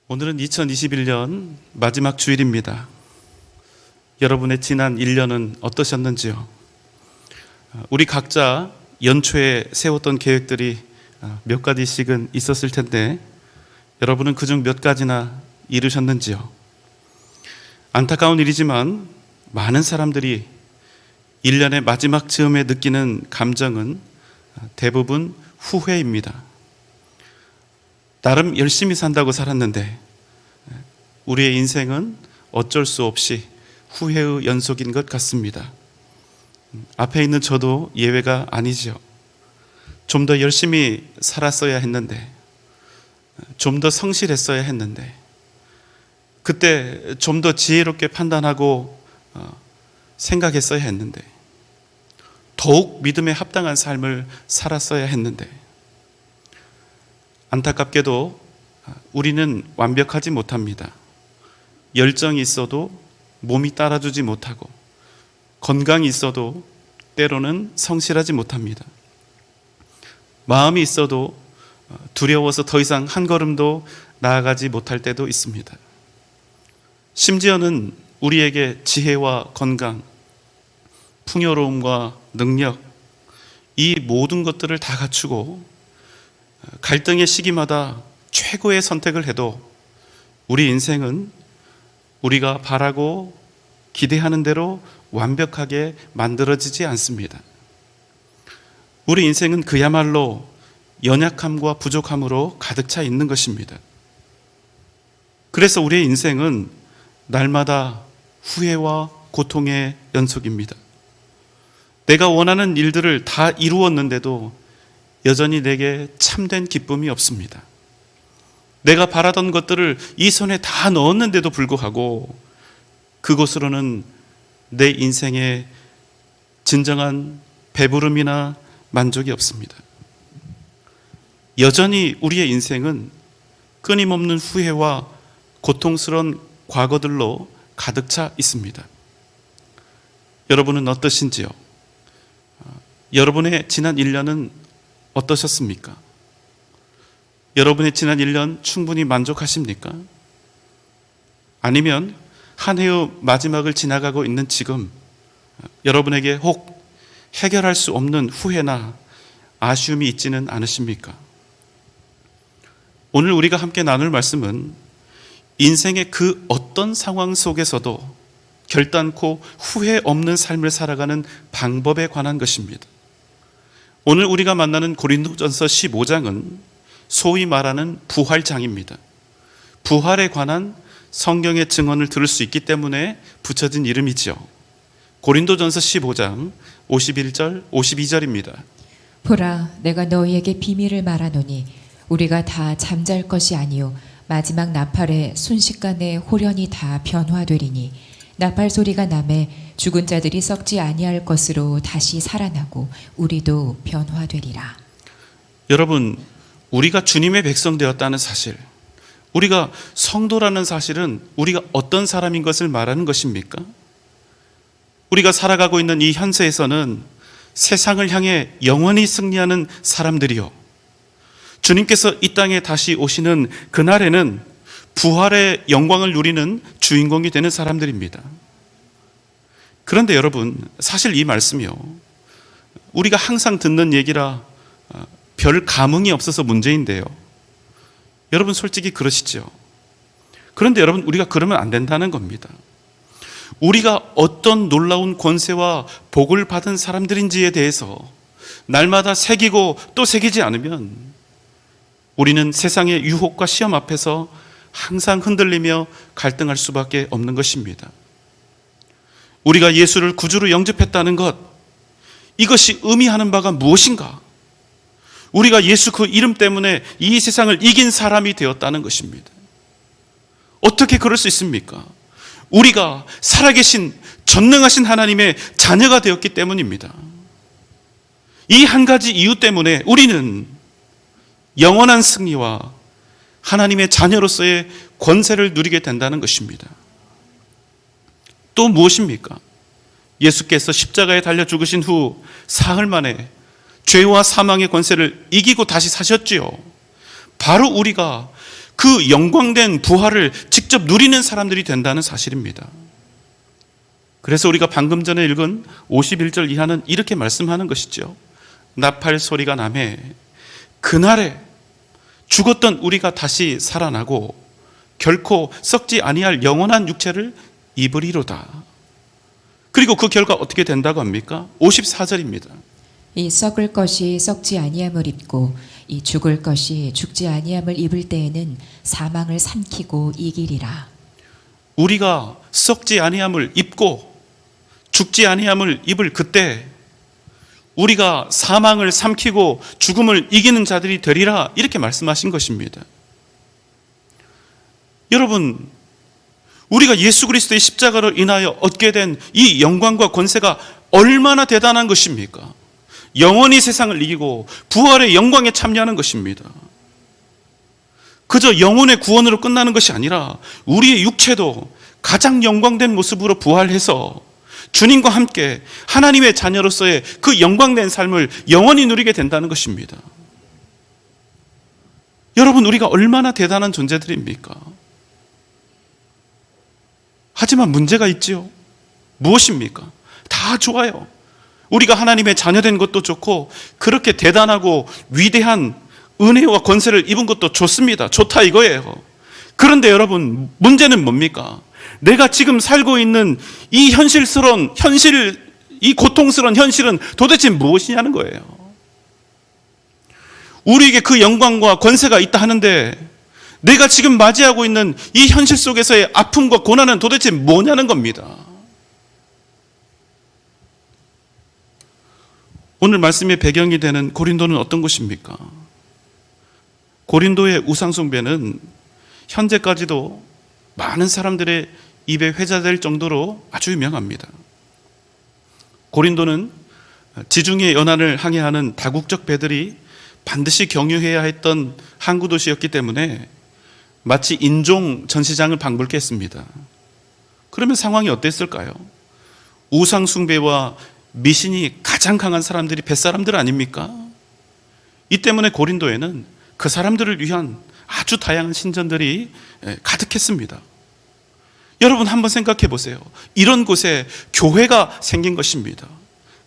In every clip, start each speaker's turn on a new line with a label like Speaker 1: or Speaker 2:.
Speaker 1: 오늘은 2021년 마지막 주일입니다. 여러분의 지난 1년은 어떠셨는지요? 우리 각자 연초에 세웠던 계획들이 몇 가지씩은 있었을 텐데 여러분은 그중 몇 가지나 이루셨는지요? 안타까운 일이지만 많은 사람들이 1년의 마지막 즈음에 느끼는 감정은 대부분 후회입니다. 나름 열심히 산다고 살았는데 우리의 인생은 어쩔 수 없이 후회의 연속인 것 같습니다. 앞에 있는 저도 예외가 아니죠. 좀 더 열심히 살았어야 했는데, 좀 더 성실했어야 했는데, 그때 좀 더 지혜롭게 판단하고 생각했어야 했는데, 더욱 믿음에 합당한 삶을 살았어야 했는데, 안타깝게도 우리는 완벽하지 못합니다. 열정이 있어도 몸이 따라주지 못하고, 건강이 있어도 때로는 성실하지 못합니다. 마음이 있어도 두려워서 더 이상 한 걸음도 나아가지 못할 때도 있습니다. 심지어는 우리에게 지혜와 건강, 풍요로움과 능력, 이 모든 것들을 다 갖추고 갈등의 시기마다 최고의 선택을 해도 우리 인생은 우리가 바라고 기대하는 대로 완벽하게 만들어지지 않습니다. 우리 인생은 그야말로 연약함과 부족함으로 가득 차 있는 것입니다. 그래서 우리의 인생은 날마다 후회와 고통의 연속입니다. 내가 원하는 일들을 다 이루었는데도 여전히 내게 참된 기쁨이 없습니다. 내가 바라던 것들을 이 손에 다 넣었는데도 불구하고 그곳으로는 내 인생의 진정한 배부름이나 만족이 없습니다. 여전히 우리의 인생은 끊임없는 후회와 고통스러운 과거들로 가득 차 있습니다. 여러분은 어떠신지요? 여러분의 지난 1년은 어떠셨습니까? 여러분의 지난 1년 충분히 만족하십니까? 아니면 한 해의 마지막을 지나가고 있는 지금 여러분에게 혹 해결할 수 없는 후회나 아쉬움이 있지는 않으십니까? 오늘 우리가 함께 나눌 말씀은 인생의 그 어떤 상황 속에서도 결단코 후회 없는 삶을 살아가는 방법에 관한 것입니다. 오늘 우리가 만나는 고린도전서 15장은 소위 말하는 부활장입니다. 부활에 관한 성경의 증언을 들을 수 있기 때문에 붙여진 이름이지요. 고린도전서 15장 51절 52절입니다.
Speaker 2: 보라, 내가 너희에게 비밀을 말하노니 우리가 다 잠잘 것이 아니요 마지막 나팔에 순식간에 홀연히 다 변화되리니 나팔 소리가 나매 죽은 자들이 썩지 아니할 것으로 다시 살아나고 우리도 변화되리라.
Speaker 1: 여러분, 우리가 주님의 백성 되었다는 사실, 우리가 성도라는 사실은 우리가 어떤 사람인 것을 말하는 것입니까? 우리가 살아가고 있는 이 현세에서는 세상을 향해 영원히 승리하는 사람들이요, 주님께서 이 땅에 다시 오시는 그날에는 부활의 영광을 누리는 주인공이 되는 사람들입니다. 그런데 여러분, 사실 이 말씀이요, 우리가 항상 듣는 얘기라 별 감흥이 없어서 문제인데요. 여러분 솔직히 그러시죠? 그런데 여러분, 우리가 그러면 안 된다는 겁니다. 우리가 어떤 놀라운 권세와 복을 받은 사람들인지에 대해서 날마다 새기고 또 새기지 않으면 우리는 세상의 유혹과 시험 앞에서 항상 흔들리며 갈등할 수밖에 없는 것입니다. 우리가 예수를 구주로 영접했다는 것, 이것이 의미하는 바가 무엇인가? 우리가 예수 그 이름 때문에 이 세상을 이긴 사람이 되었다는 것입니다. 어떻게 그럴 수 있습니까? 우리가 살아계신 전능하신 하나님의 자녀가 되었기 때문입니다. 이 한 가지 이유 때문에 우리는 영원한 승리와 하나님의 자녀로서의 권세를 누리게 된다는 것입니다. 또 무엇입니까? 예수께서 십자가에 달려 죽으신 후 사흘 만에 죄와 사망의 권세를 이기고 다시 사셨지요. 바로 우리가 그 영광된 부활을 직접 누리는 사람들이 된다는 사실입니다. 그래서 우리가 방금 전에 읽은 51절 이하는 이렇게 말씀하는 것이죠. 나팔 소리가 나매 그날에 죽었던 우리가 다시 살아나고 결코 썩지 아니할 영원한 육체를 입으리로다. 그리고 그 결과 어떻게 된다고 합니까? 54절입니다.
Speaker 2: 이 썩을 것이 썩지 아니함을 입고 이 죽을 것이 죽지 아니함을 입을 때에는 사망을 삼키고 이기리라.
Speaker 1: 우리가 썩지 아니함을 입고 죽지 아니함을 입을 그때 우리가 사망을 삼키고 죽음을 이기는 자들이 되리라, 이렇게 말씀하신 것입니다. 여러분, 우리가 예수 그리스도의 십자가로 인하여 얻게 된 이 영광과 권세가 얼마나 대단한 것입니까? 영원히 세상을 이기고 부활의 영광에 참여하는 것입니다. 그저 영혼의 구원으로 끝나는 것이 아니라 우리의 육체도 가장 영광된 모습으로 부활해서 주님과 함께 하나님의 자녀로서의 그 영광된 삶을 영원히 누리게 된다는 것입니다. 여러분, 우리가 얼마나 대단한 존재들입니까? 하지만 문제가 있지요. 무엇입니까? 다 좋아요. 우리가 하나님의 자녀된 것도 좋고 그렇게 대단하고 위대한 은혜와 권세를 입은 것도 좋습니다. 좋다 이거예요. 그런데 여러분, 문제는 뭡니까? 내가 지금 살고 있는 이 이 고통스러운 현실은 도대체 무엇이냐는 거예요. 우리에게 그 영광과 권세가 있다 하는데 내가 지금 맞이하고 있는 이 현실 속에서의 아픔과 고난은 도대체 뭐냐는 겁니다. 오늘 말씀의 배경이 되는 고린도는 어떤 곳입니까? 고린도의 우상숭배는 현재까지도 많은 사람들의 입에 회자될 정도로 아주 유명합니다. 고린도는 지중해 연안을 항해하는 다국적 배들이 반드시 경유해야 했던 항구 도시였기 때문에 마치 인종 전시장을 방불케 했습니다. 그러면 상황이 어땠을까요? 우상숭배와 미신이 가장 강한 사람들이 뱃사람들 아닙니까? 이 때문에 고린도에는 그 사람들을 위한 아주 다양한 신전들이 가득했습니다. 여러분, 한번 생각해 보세요. 이런 곳에 교회가 생긴 것입니다.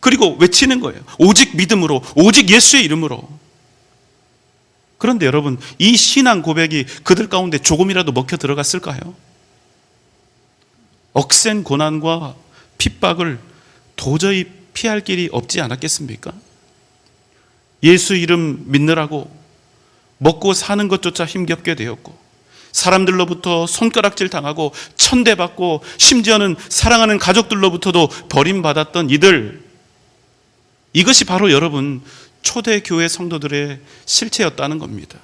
Speaker 1: 그리고 외치는 거예요. 오직 믿음으로, 오직 예수의 이름으로. 그런데 여러분, 이 신앙 고백이 그들 가운데 조금이라도 먹혀 들어갔을까요? 억센 고난과 핍박을 도저히 피할 길이 없지 않았겠습니까? 예수 이름 믿느라고 먹고 사는 것조차 힘겹게 되었고, 사람들로부터 손가락질 당하고 천대받고, 심지어는 사랑하는 가족들로부터도 버림받았던 이들, 이것이 바로 여러분 초대교회 성도들의 실체였다는 겁니다.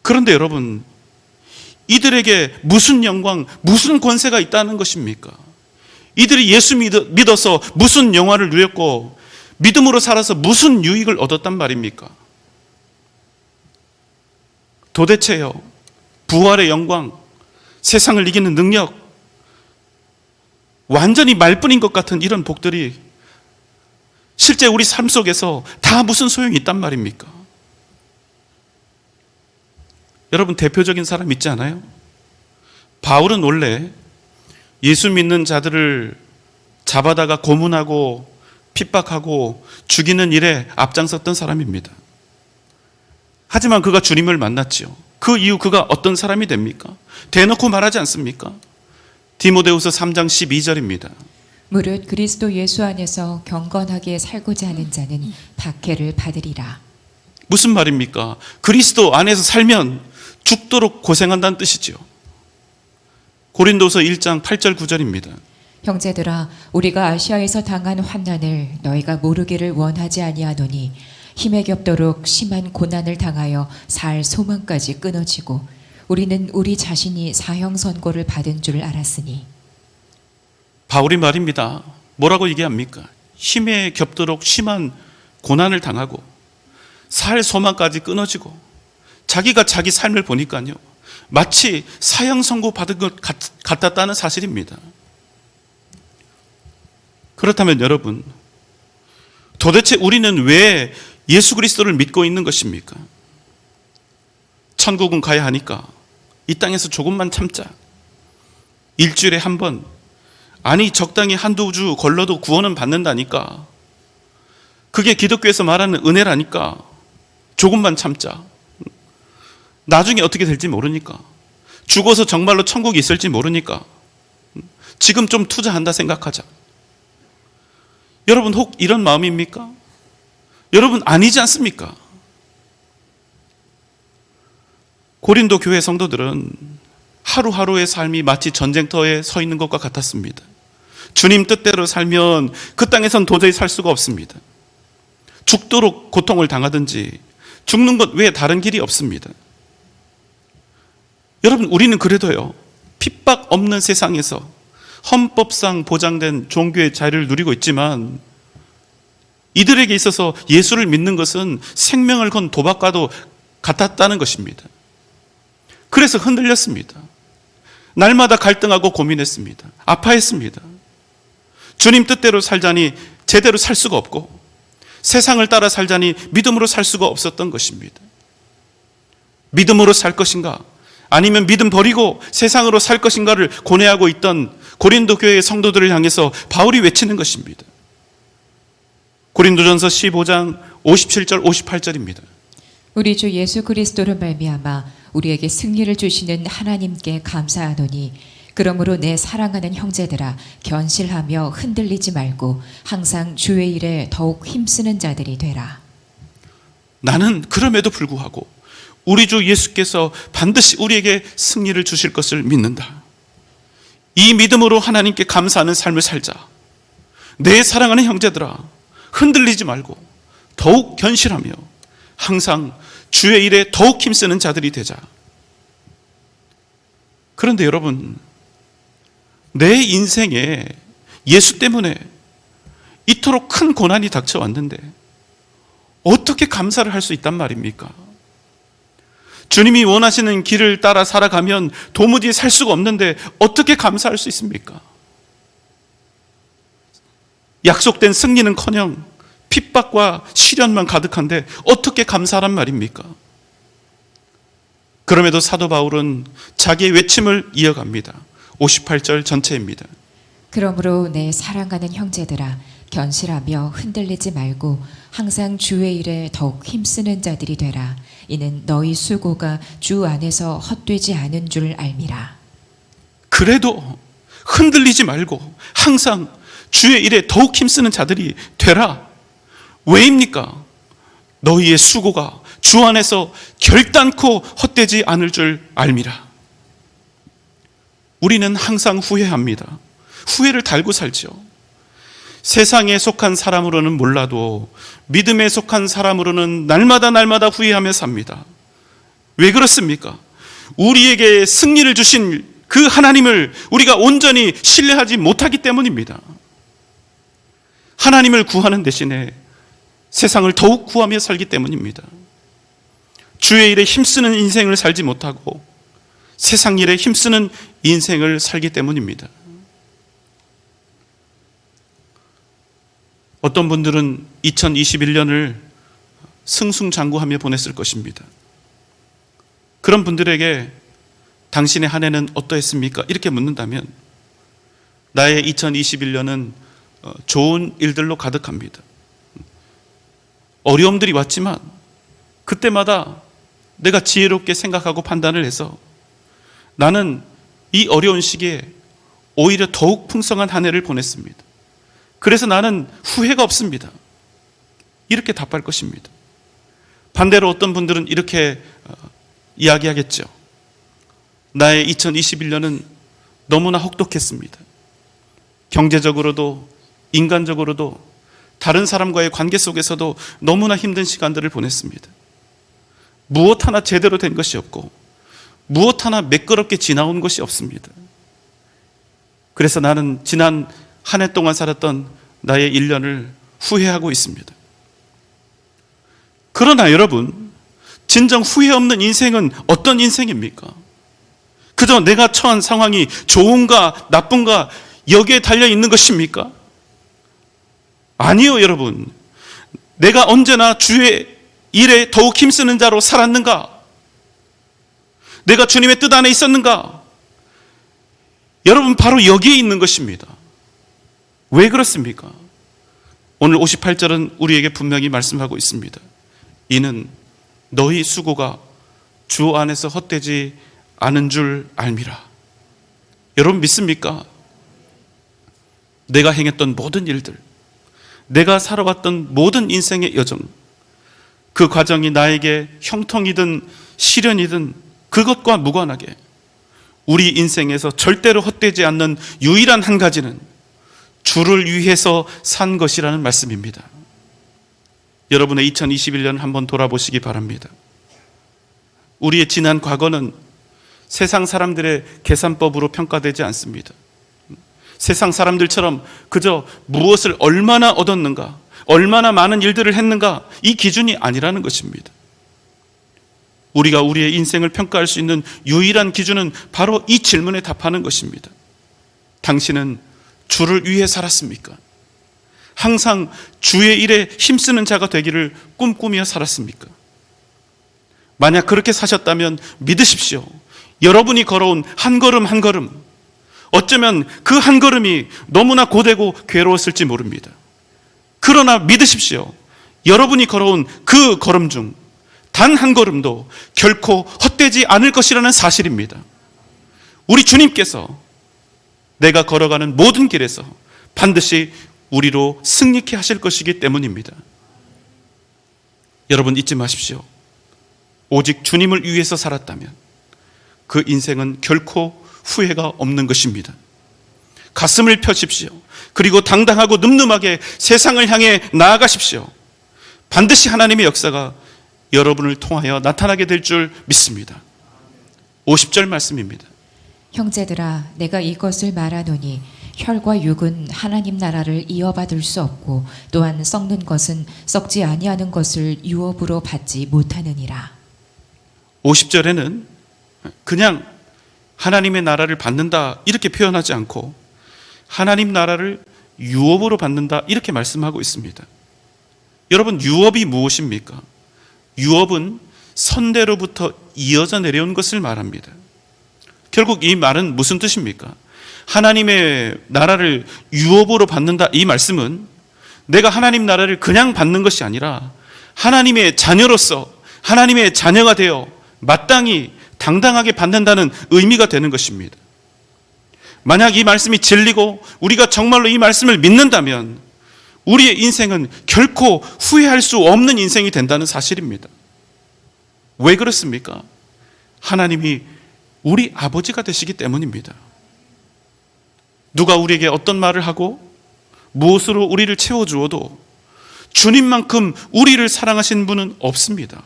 Speaker 1: 그런데 여러분, 이들에게 무슨 영광, 무슨 권세가 있다는 것입니까? 이들이 예수 믿어서 무슨 영화를 누렸고 믿음으로 살아서 무슨 유익을 얻었단 말입니까? 도대체요, 부활의 영광, 세상을 이기는 능력, 완전히 말뿐인 것 같은 이런 복들이 실제 우리 삶 속에서 다 무슨 소용이 있단 말입니까? 여러분, 대표적인 사람 있지 않아요? 바울은 원래 예수 믿는 자들을 잡아다가 고문하고 핍박하고 죽이는 일에 앞장섰던 사람입니다. 하지만 그가 주님을 만났지요. 그 이후 그가 어떤 사람이 됩니까? 대놓고 말하지 않습니까? 디모데후서 3장 12절입니다.
Speaker 2: 무릇 그리스도 예수 안에서 경건하게 살고자 하는 자는 박해를 받으리라.
Speaker 1: 무슨 말입니까? 그리스도 안에서 살면 죽도록 고생한다는 뜻이죠. 고린도서 1장 8절 9절입니다.
Speaker 2: 형제들아, 우리가 아시아에서 당한 환난을 너희가 모르기를 원하지 아니하노니 힘에 겹도록 심한 고난을 당하여 살 소망까지 끊어지고 우리는 우리 자신이 사형 선고를 받은 줄 알았으니.
Speaker 1: 바울이 말입니다. 뭐라고 얘기합니까? 힘에 겹도록 심한 고난을 당하고 살 소망까지 끊어지고, 자기가 자기 삶을 보니까요, 마치 사형 선고 받은 것 같았다는 사실입니다. 그렇다면 여러분, 도대체 우리는 왜 예수 그리스도를 믿고 있는 것입니까? 천국은 가야 하니까 이 땅에서 조금만 참자. 일주일에 한 번, 아니 적당히 한두 주 걸러도 구원은 받는다니까. 그게 기독교에서 말하는 은혜라니까. 조금만 참자. 나중에 어떻게 될지 모르니까. 죽어서 정말로 천국이 있을지 모르니까. 지금 좀 투자한다 생각하자. 여러분 혹 이런 마음입니까? 여러분 아니지 않습니까? 고린도 교회 성도들은 하루하루의 삶이 마치 전쟁터에 서 있는 것과 같았습니다. 주님 뜻대로 살면 그 땅에선 도저히 살 수가 없습니다. 죽도록 고통을 당하든지 죽는 것 외에 다른 길이 없습니다. 여러분 우리는 그래도요, 핍박 없는 세상에서 헌법상 보장된 종교의 자유를 누리고 있지만 이들에게 있어서 예수를 믿는 것은 생명을 건 도박과도 같았다는 것입니다. 그래서 흔들렸습니다. 날마다 갈등하고 고민했습니다. 아파했습니다. 주님 뜻대로 살자니 제대로 살 수가 없고 세상을 따라 살자니 믿음으로 살 수가 없었던 것입니다. 믿음으로 살 것인가 아니면 믿음 버리고 세상으로 살 것인가를 고뇌하고 있던 고린도 교회의 성도들을 향해서 바울이 외치는 것입니다. 고린도전서 15장 57절 58절입니다.
Speaker 2: 우리 주 예수 그리스도로 말미암아 우리에게 승리를 주시는 하나님께 감사하노니 그러므로 내 사랑하는 형제들아 견실하며 흔들리지 말고 항상 주의 일에 더욱 힘쓰는 자들이 되라.
Speaker 1: 나는 그럼에도 불구하고 우리 주 예수께서 반드시 우리에게 승리를 주실 것을 믿는다. 이 믿음으로 하나님께 감사하는 삶을 살자. 내 사랑하는 형제들아 흔들리지 말고 더욱 견실하며 항상 주의 일에 더욱 힘쓰는 자들이 되자. 그런데 여러분, 내 인생에 예수 때문에 이토록 큰 고난이 닥쳐왔는데 어떻게 감사를 할 수 있단 말입니까? 주님이 원하시는 길을 따라 살아가면 도무지 살 수가 없는데 어떻게 감사할 수 있습니까? 약속된 승리는커녕 핍박과 시련만 가득한데 어떻게 감사란 말입니까? 그럼에도 사도 바울은 자기의 외침을 이어갑니다. 58절 전체입니다.
Speaker 2: 그러므로 내 사랑하는 형제들아 견실하며 흔들리지 말고 항상 주의 일에 더욱 힘쓰는 자들이 되라. 이는 너희 수고가 주 안에서 헛되지 않은 줄 알미라.
Speaker 1: 그래도 흔들리지 말고 항상 주의 일에 더욱 힘쓰는 자들이 되라. 왜입니까? 너희의 수고가 주 안에서 결단코 헛되지 않을 줄 알미라. 우리는 항상 후회합니다. 후회를 달고 살죠. 세상에 속한 사람으로는 몰라도 믿음에 속한 사람으로는 날마다 후회하며 삽니다. 왜 그렇습니까? 우리에게 승리를 주신 그 하나님을 우리가 온전히 신뢰하지 못하기 때문입니다. 하나님을 구하는 대신에 세상을 더욱 구하며 살기 때문입니다. 주의 일에 힘쓰는 인생을 살지 못하고 세상 일에 힘쓰는 인생을 살기 때문입니다. 어떤 분들은 2021년을 승승장구하며 보냈을 것입니다. 그런 분들에게 당신의 한 해는 어떠했습니까? 이렇게 묻는다면 나의 2021년은 좋은 일들로 가득합니다. 어려움들이 왔지만 그때마다 내가 지혜롭게 생각하고 판단을 해서 나는 이 어려운 시기에 오히려 더욱 풍성한 한 해를 보냈습니다. 그래서 나는 후회가 없습니다. 이렇게 답할 것입니다. 반대로 어떤 분들은 이렇게 이야기하겠죠. 나의 2021년은 너무나 혹독했습니다. 경제적으로도 인간적으로도 다른 사람과의 관계 속에서도 너무나 힘든 시간들을 보냈습니다. 무엇 하나 제대로 된 것이 없고 무엇 하나 매끄럽게 지나온 것이 없습니다. 그래서 나는 지난 한 해 동안 살았던 나의 1년을 후회하고 있습니다. 그러나 여러분, 진정 후회 없는 인생은 어떤 인생입니까? 그저 내가 처한 상황이 좋은가 나쁜가 여기에 달려 있는 것입니까? 아니요, 여러분. 내가 언제나 주의 일에 더욱 힘쓰는 자로 살았는가? 내가 주님의 뜻 안에 있었는가? 여러분, 바로 여기에 있는 것입니다. 왜 그렇습니까? 오늘 58절은 우리에게 분명히 말씀하고 있습니다. 이는 너희 수고가 주 안에서 헛되지 않은 줄 알미라. 여러분, 믿습니까? 내가 행했던 모든 일들, 내가 살아왔던 모든 인생의 여정, 그 과정이 나에게 형통이든 시련이든 그것과 무관하게 우리 인생에서 절대로 헛되지 않는 유일한 한 가지는 주를 위해서 산 것이라는 말씀입니다. 여러분의 2021년 한번 돌아보시기 바랍니다. 우리의 지난 과거는 세상 사람들의 계산법으로 평가되지 않습니다. 세상 사람들처럼 그저 무엇을 얼마나 얻었는가, 얼마나 많은 일들을 했는가, 이 기준이 아니라는 것입니다. 우리가 우리의 인생을 평가할 수 있는 유일한 기준은 바로 이 질문에 답하는 것입니다. 당신은 주를 위해 살았습니까? 항상 주의 일에 힘쓰는 자가 되기를 꿈꾸며 살았습니까? 만약 그렇게 사셨다면 믿으십시오. 여러분이 걸어온 한 걸음 한 걸음, 어쩌면 그 한 걸음이 너무나 고되고 괴로웠을지 모릅니다. 그러나 믿으십시오. 여러분이 걸어온 그 걸음 중 단 한 걸음도 결코 헛되지 않을 것이라는 사실입니다. 우리 주님께서 내가 걸어가는 모든 길에서 반드시 우리로 승리케 하실 것이기 때문입니다. 여러분, 잊지 마십시오. 오직 주님을 위해서 살았다면 그 인생은 결코 후회가 없는 것입니다. 가슴을 펴십시오. 그리고 당당하고 늠름하게 세상을 향해 나아가십시오. 반드시 하나님의 역사가 여러분을 통하여 나타나게 될 줄 믿습니다. 50절 말씀입니다.
Speaker 2: 형제들아, 내가 이것을 말하노니 혈과 육은 하나님 나라를 이어받을 수 없고 또한 썩는 것은 썩지 아니하는 것을 유업으로 받지 못하느니라.
Speaker 1: 50절에는 그냥 하나님의 나라를 받는다 이렇게 표현하지 않고 하나님 나라를 유업으로 받는다 이렇게 말씀하고 있습니다. 여러분, 유업이 무엇입니까? 유업은 선대로부터 이어져 내려온 것을 말합니다. 결국 이 말은 무슨 뜻입니까? 하나님의 나라를 유업으로 받는다, 이 말씀은 내가 하나님 나라를 그냥 받는 것이 아니라 하나님의 자녀로서 하나님의 자녀가 되어 마땅히 당당하게 받는다는 의미가 되는 것입니다. 만약 이 말씀이 진리고 우리가 정말로 이 말씀을 믿는다면 우리의 인생은 결코 후회할 수 없는 인생이 된다는 사실입니다. 왜 그렇습니까? 하나님이 우리 아버지가 되시기 때문입니다. 누가 우리에게 어떤 말을 하고 무엇으로 우리를 채워주어도 주님만큼 우리를 사랑하신 분은 없습니다.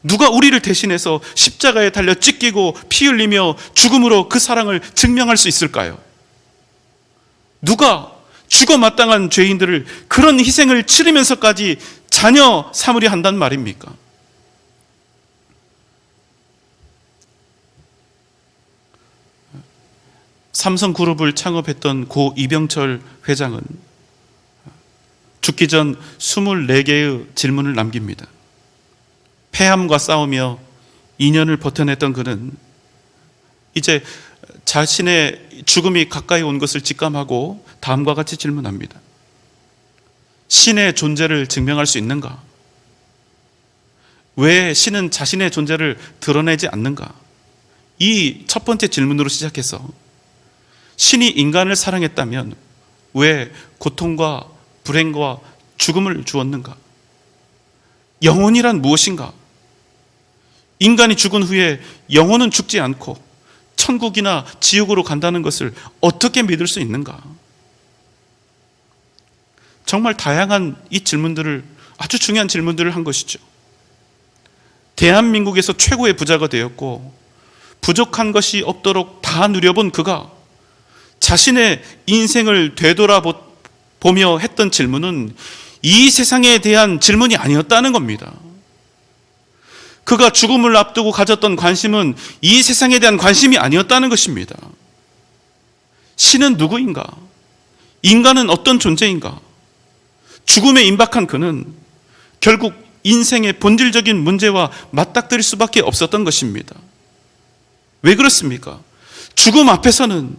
Speaker 1: 누가 우리를 대신해서 십자가에 달려 찢기고 피 흘리며 죽음으로 그 사랑을 증명할 수 있을까요? 누가 죽어 마땅한 죄인들을 그런 희생을 치르면서까지 자녀 삼으려 한단 말입니까? 삼성그룹을 창업했던 고 이병철 회장은 죽기 전 24개의 질문을 남깁니다. 폐암과 싸우며 2년을 버텨냈던 그는 이제 자신의 죽음이 가까이 온 것을 직감하고 다음과 같이 질문합니다. 신의 존재를 증명할 수 있는가? 왜 신은 자신의 존재를 드러내지 않는가? 이 첫 번째 질문으로 시작해서 신이 인간을 사랑했다면 왜 고통과 불행과 죽음을 주었는가? 영혼이란 무엇인가? 인간이 죽은 후에 영혼은 죽지 않고 천국이나 지옥으로 간다는 것을 어떻게 믿을 수 있는가? 정말 다양한 이 질문들을, 아주 중요한 질문들을 한 것이죠. 대한민국에서 최고의 부자가 되었고 부족한 것이 없도록 다 누려본 그가 자신의 인생을 되돌아보며 했던 질문은 이 세상에 대한 질문이 아니었다는 겁니다. 그가 죽음을 앞두고 가졌던 관심은 이 세상에 대한 관심이 아니었다는 것입니다. 신은 누구인가? 인간은 어떤 존재인가? 죽음에 임박한 그는 결국 인생의 본질적인 문제와 맞닥뜨릴 수밖에 없었던 것입니다. 왜 그렇습니까? 죽음 앞에서는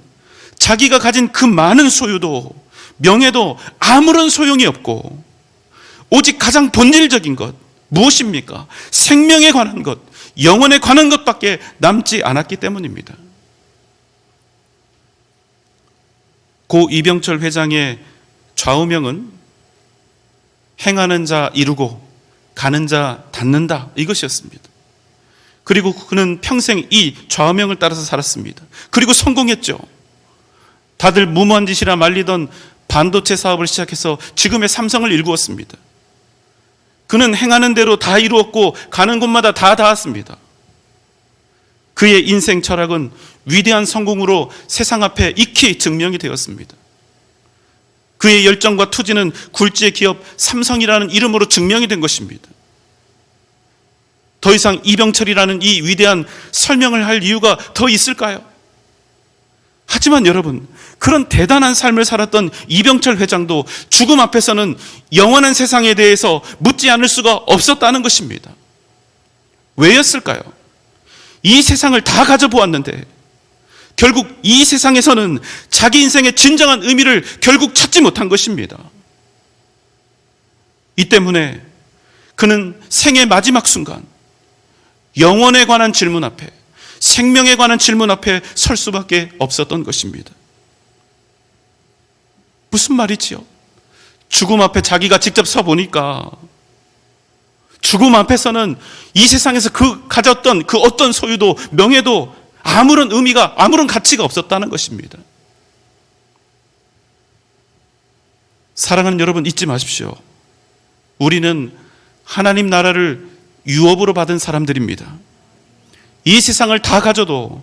Speaker 1: 자기가 가진 그 많은 소유도 명예도 아무런 소용이 없고 오직 가장 본질적인 것 무엇입니까? 생명에 관한 것, 영혼에 관한 것밖에 남지 않았기 때문입니다. 고 이병철 회장의 좌우명은 행하는 자 이루고 가는 자 닫는다, 이것이었습니다. 그리고 그는 평생 이 좌우명을 따라서 살았습니다. 그리고 성공했죠. 다들 무모한 짓이라 말리던 반도체 사업을 시작해서 지금의 삼성을 일구었습니다. 그는 행하는 대로 다 이루었고 가는 곳마다 다 닿았습니다. 그의 인생 철학은 위대한 성공으로 세상 앞에 익히 증명이 되었습니다. 그의 열정과 투지는 굴지의 기업 삼성이라는 이름으로 증명이 된 것입니다. 더 이상 이병철이라는 이 위대한 설명을 할 이유가 더 있을까요? 하지만 여러분, 그런 대단한 삶을 살았던 이병철 회장도 죽음 앞에서는 영원한 세상에 대해서 묻지 않을 수가 없었다는 것입니다. 왜였을까요? 이 세상을 다 가져보았는데 결국 이 세상에서는 자기 인생의 진정한 의미를 결국 찾지 못한 것입니다. 이 때문에 그는 생의 마지막 순간 영혼에 관한 질문 앞에, 생명에 관한 질문 앞에 설 수밖에 없었던 것입니다. 무슨 말이지요? 죽음 앞에 자기가 직접 서 보니까 죽음 앞에서는 이 세상에서 그 가졌던 그 어떤 소유도 명예도 아무런 의미가, 아무런 가치가 없었다는 것입니다. 사랑하는 여러분, 잊지 마십시오. 우리는 하나님 나라를 유업으로 받은 사람들입니다. 이 세상을 다 가져도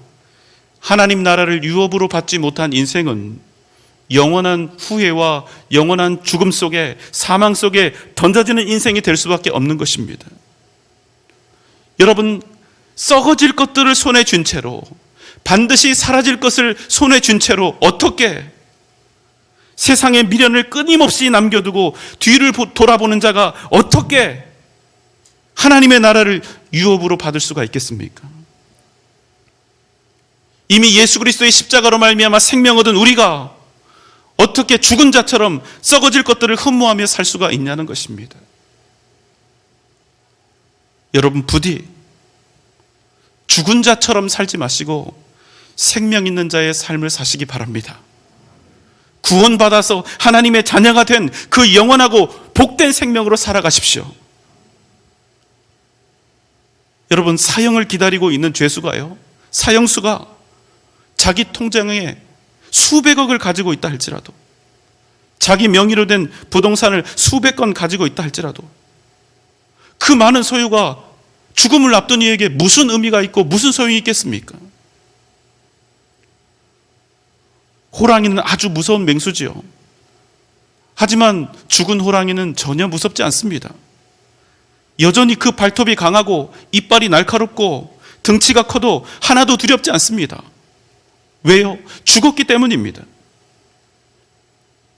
Speaker 1: 하나님 나라를 유업으로 받지 못한 인생은 영원한 후회와 영원한 죽음 속에, 사망 속에 던져지는 인생이 될 수밖에 없는 것입니다. 여러분, 썩어질 것들을 손에 쥔 채로, 반드시 사라질 것을 손에 쥔 채로 어떻게 세상의 미련을 끊임없이 남겨두고 뒤를 돌아보는 자가 어떻게 하나님의 나라를 유업으로 받을 수가 있겠습니까? 이미 예수 그리스도의 십자가로 말미암아 생명 얻은 우리가 어떻게 죽은 자처럼 썩어질 것들을 흠모하며 살 수가 있냐는 것입니다. 여러분, 부디 죽은 자처럼 살지 마시고 생명 있는 자의 삶을 사시기 바랍니다. 구원받아서 하나님의 자녀가 된 그 영원하고 복된 생명으로 살아가십시오. 여러분, 사형을 기다리고 있는 죄수가요, 사형수가 자기 통장에 수백억을 가지고 있다 할지라도, 자기 명의로 된 부동산을 수백 건 가지고 있다 할지라도 그 많은 소유가 죽음을 앞둔 이에게 무슨 의미가 있고 무슨 소용이 있겠습니까? 호랑이는 아주 무서운 맹수지요. 하지만 죽은 호랑이는 전혀 무섭지 않습니다. 여전히 그 발톱이 강하고 이빨이 날카롭고 등치가 커도 하나도 두렵지 않습니다. 왜요? 죽었기 때문입니다.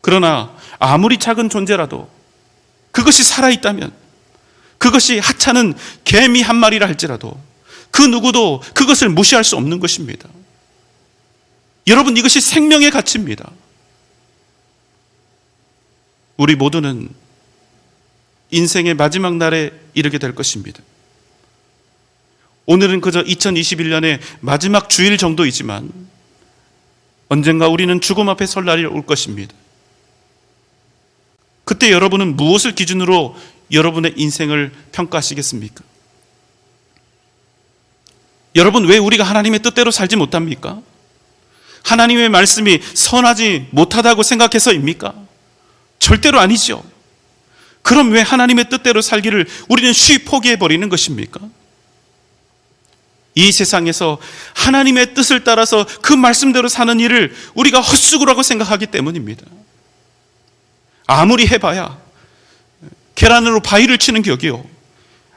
Speaker 1: 그러나 아무리 작은 존재라도 그것이 살아있다면, 그것이 하찮은 개미 한 마리라 할지라도 그 누구도 그것을 무시할 수 없는 것입니다. 여러분, 이것이 생명의 가치입니다. 우리 모두는 인생의 마지막 날에 이르게 될 것입니다. 오늘은 그저 2021년의 마지막 주일 정도이지만 언젠가 우리는 죽음 앞에 설 날이 올 것입니다. 그때 여러분은 무엇을 기준으로 여러분의 인생을 평가하시겠습니까? 여러분, 왜 우리가 하나님의 뜻대로 살지 못합니까? 하나님의 말씀이 선하지 못하다고 생각해서입니까? 절대로 아니죠. 그럼 왜 하나님의 뜻대로 살기를 우리는 쉽게 포기해버리는 것입니까? 이 세상에서 하나님의 뜻을 따라서 그 말씀대로 사는 일을 우리가 헛수고라고 생각하기 때문입니다. 아무리 해봐야 계란으로 바위를 치는 격이요,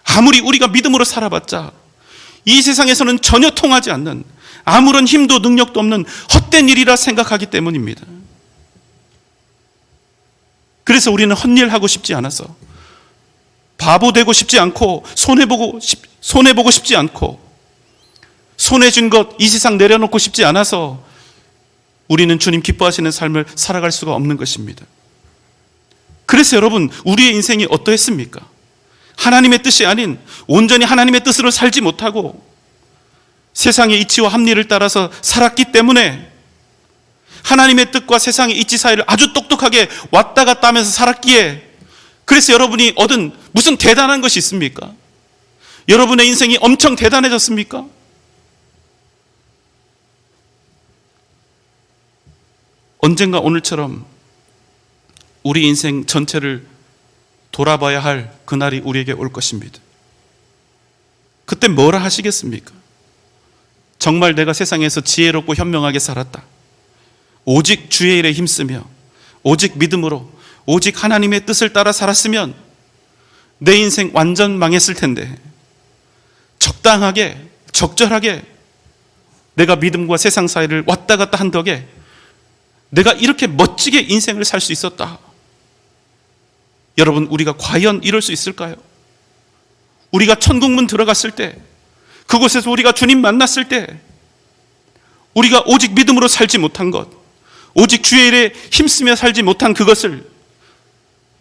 Speaker 1: 아무리 우리가 믿음으로 살아봤자 이 세상에서는 전혀 통하지 않는, 아무런 힘도 능력도 없는 헛된 일이라 생각하기 때문입니다. 그래서 우리는 헛일하고 싶지 않아서, 바보 되고 싶지 않고, 손해보고 싶지 않고, 손에 쥔 것 이 세상 내려놓고 싶지 않아서 우리는 주님 기뻐하시는 삶을 살아갈 수가 없는 것입니다. 그래서 여러분, 우리의 인생이 어떠했습니까? 하나님의 뜻이 아닌 온전히 하나님의 뜻으로 살지 못하고 세상의 이치와 합리를 따라서 살았기 때문에 하나님의 뜻과 세상의 이치 사이를 아주 똑똑하게 왔다 갔다 하면서 살았기에, 그래서 여러분이 얻은 무슨 대단한 것이 있습니까? 여러분의 인생이 엄청 대단해졌습니까? 언젠가 오늘처럼 우리 인생 전체를 돌아봐야 할 그날이 우리에게 올 것입니다. 그때 뭐라 하시겠습니까? 정말 내가 세상에서 지혜롭고 현명하게 살았다, 오직 주의 일에 힘쓰며 오직 믿음으로 오직 하나님의 뜻을 따라 살았으면 내 인생 완전 망했을 텐데, 적당하게 적절하게 내가 믿음과 세상 사이를 왔다 갔다 한 덕에 내가 이렇게 멋지게 인생을 살 수 있었다. 여러분, 우리가 과연 이럴 수 있을까요? 우리가 천국문 들어갔을 때, 그곳에서 우리가 주님 만났을 때, 우리가 오직 믿음으로 살지 못한 것, 오직 주의 일에 힘쓰며 살지 못한 그것을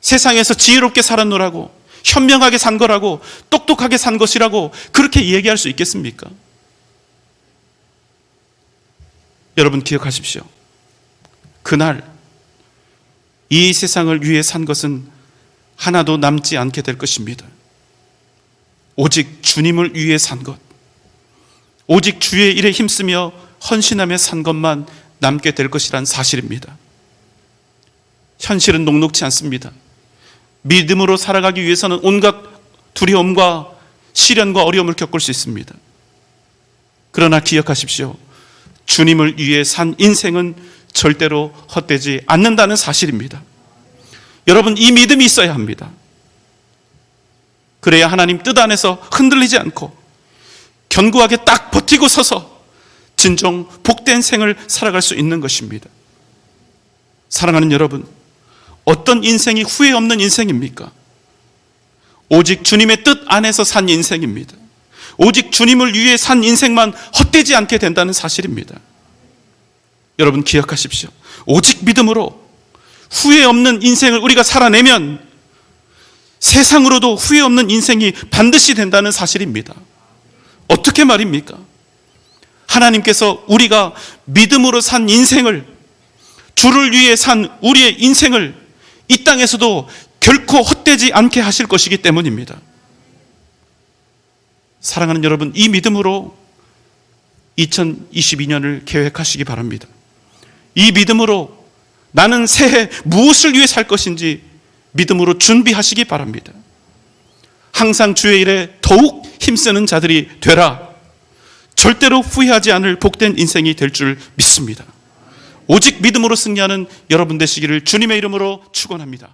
Speaker 1: 세상에서 지혜롭게 살았노라고, 현명하게 산 거라고, 똑똑하게 산 것이라고 그렇게 얘기할 수 있겠습니까? 여러분, 기억하십시오. 그날 이 세상을 위해 산 것은 하나도 남지 않게 될 것입니다. 오직 주님을 위해 산 것, 오직 주의 일에 힘쓰며 헌신하며 산 것만 남게 될 것이란 사실입니다. 현실은 녹록지 않습니다. 믿음으로 살아가기 위해서는 온갖 두려움과 시련과 어려움을 겪을 수 있습니다. 그러나 기억하십시오. 주님을 위해 산 인생은 절대로 헛되지 않는다는 사실입니다. 여러분, 이 믿음이 있어야 합니다. 그래야 하나님 뜻 안에서 흔들리지 않고 견고하게 딱 버티고 서서 진정 복된 생을 살아갈 수 있는 것입니다. 사랑하는 여러분, 어떤 인생이 후회 없는 인생입니까? 오직 주님의 뜻 안에서 산 인생입니다. 오직 주님을 위해 산 인생만 헛되지 않게 된다는 사실입니다. 여러분, 기억하십시오. 오직 믿음으로 후회 없는 인생을 우리가 살아내면 세상으로도 후회 없는 인생이 반드시 된다는 사실입니다. 어떻게 말입니까? 하나님께서 우리가 믿음으로 산 인생을, 주를 위해 산 우리의 인생을 이 땅에서도 결코 헛되지 않게 하실 것이기 때문입니다. 사랑하는 여러분, 이 믿음으로 2022년을 계획하시기 바랍니다. 이 믿음으로 나는 새해 무엇을 위해 살 것인지 믿음으로 준비하시기 바랍니다. 항상 주의 일에 더욱 힘쓰는 자들이 되라. 절대로 후회하지 않을 복된 인생이 될 줄 믿습니다. 오직 믿음으로 승리하는 여러분 되시기를 주님의 이름으로 축원합니다.